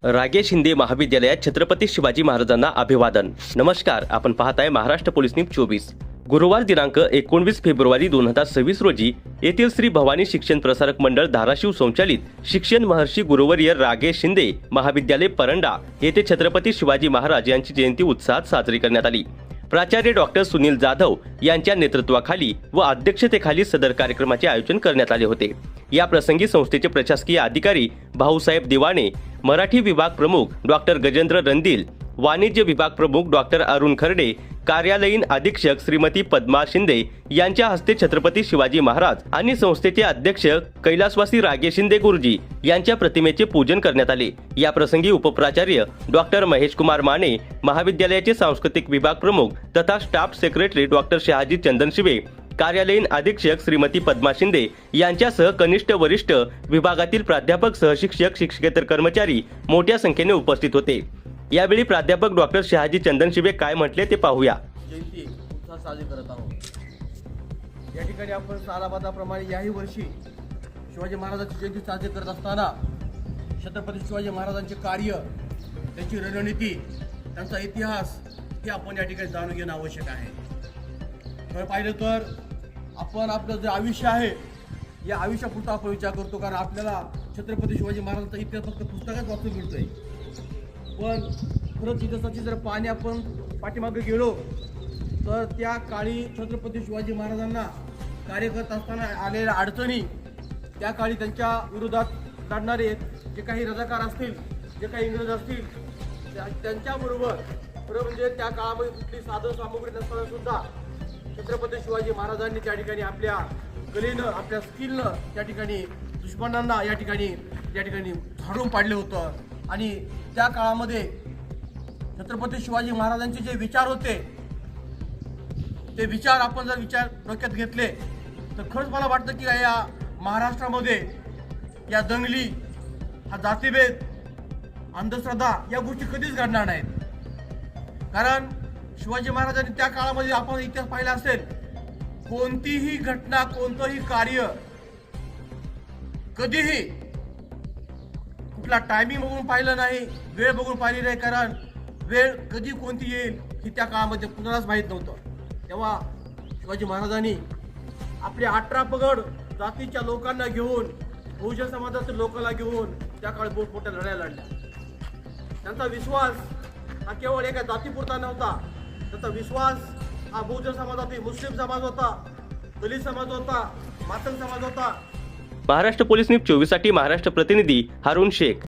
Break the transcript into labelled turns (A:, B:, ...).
A: रागे शिंदे महाविद्यालयात छत्रपती शिवाजी महाराजांना अभिवादन। नमस्कार, आपण पाहताय महाराष्ट्र पोलीस न्यूज 24। गुरुवार दिनांक 19 फेब्रुवारी 2026 रोजी येथील श्री भवानी शिक्षण प्रसारक मंडळ धाराशिव संचालित शिक्षण महर्षी गुरुवर्य रागे शिंदे महाविद्यालय परंडा येथे छत्रपती शिवाजी महाराज यांची जयंती उत्साहात साजरी करण्यात आली। प्राचार्य डॉक्टर सुनील जाधव यांच्या नेतृत्वाखाली व अध्यक्षतेखाली सदर कार्यक्रमाचे आयोजन करण्यात आले होते। या प्रसंगी संस्थेचे प्रशासकीय अधिकारी भाऊसाहेब दिवाणे, मराठी विभाग प्रमुख डॉक्टर गजेंद्र रंदील, वाणिज्य विभाग प्रमुख डॉक्टर अरुण खर्डे, कार्यालयीन अधीक्षक श्रीमती पद्मा शिंदे यांच्या हस्ते छत्रपती शिवाजी महाराज आणि संस्थेचे अध्यक्ष कैलासवासी रागे शिंदे गुरुजी यांच्या प्रतिमेचे पूजन करण्यात आले। या प्रसंगी उपप्राचार्य डॉक्टर महेश कुमार माने, महाविद्यालयाचे सांस्कृतिक विभाग प्रमुख तथा staff secretary doctor Shahaji Chandanshive, कार्यालयीन अधीक्षक श्रीमती पद्मा शिंदे यांच्यासह कनिष्ठ वरिष्ठ विभागातील प्राध्यापक, सहशिक्षक, शिक्षकेतर कर्मचारी मोठ्या संख्येने उपस्थित होते। यावेळी प्राध्यापक डॉक्टर शहाजी चंदनशिवे काय म्हटले ते पाहूया।
B: जयंती उत्साह साजरी करत आहोत। या ठिकाणी आपण सालाबादाप्रमाणे याही वर्षी शिवाजी महाराजांची जयंती साजरी करत असताना छत्रपती शिवाजी महाराजांचे कार्य, त्यांची रणनीती, त्यांचा इतिहास हे आपण या ठिकाणी जाणून घेणं आवश्यक आहे। खरं पाहिलं तर आपण आपलं जे आयुष्य आहे या आयुष्यापुरता आपण विचार करतो, कारण आपल्याला छत्रपती शिवाजी महाराजांचा इतिहास फक्त पुस्तकात वाचून मिळतोय। पण खरंच इतिहासाची जर पाणी आपण पाठीमागे गेलो तर त्या काळी छत्रपती शिवाजी महाराजांना कार्य करत असताना आलेल्या अडचणी, त्या काळी त्यांच्या विरोधात लढणारे जे काही रजाकार असतील, जे काही इंग्रज असतील, त्यांच्याबरोबर खरं म्हणजे त्या काळामध्ये कुठली साधन सामुग्री नसताना सुद्धा छत्रपती शिवाजी महाराजांनी त्या ठिकाणी आपल्या कलेनं, आपल्या स्किलनं त्या ठिकाणी दुश्मनांना या ठिकाणी झाडून पाडले होतं। आणि त्या काळामध्ये छत्रपती शिवाजी महाराजांचे जे विचार होते ते विचार आपण जर डोक्यात घेतले तर खरंच मला वाटतं की या महाराष्ट्रामध्ये या दंगली, हा जातीभेद, अंधश्रद्धा या गोष्टी कधीच घडणार नाहीत। कारण शिवाजी महाराजांनी त्या काळामध्ये आपण इतिहास पाहिला असेल, कोणतीही घटना, कोणतंही कार्य कधीही कुठला टायमिंग बघून पाहिलं नाही, वेळ बघून पाहिली नाही, कारण वेळ कधी कोणती येईल ही त्या काळामध्ये कुणालाच माहीत नव्हतं। तेव्हा शिवाजी महाराजांनी आपले 18 पगड जातीच्या लोकांना घेऊन, बहुजन समाजातील लोकांना घेऊन त्या काळी मोठमोठ्या लढाया लढल्या। त्यांचा विश्वास हा केवळ एका जातीपुरता नव्हता, त्याचा विश्वास हा बहुजन समाजातील मुस्लिम समाज होता, दलित समाज होता, मातंग समाज होता।
A: महाराष्ट्र पोलीस न्यूज 24 साठी महाराष्ट्र प्रतिनिधी हारून शेख।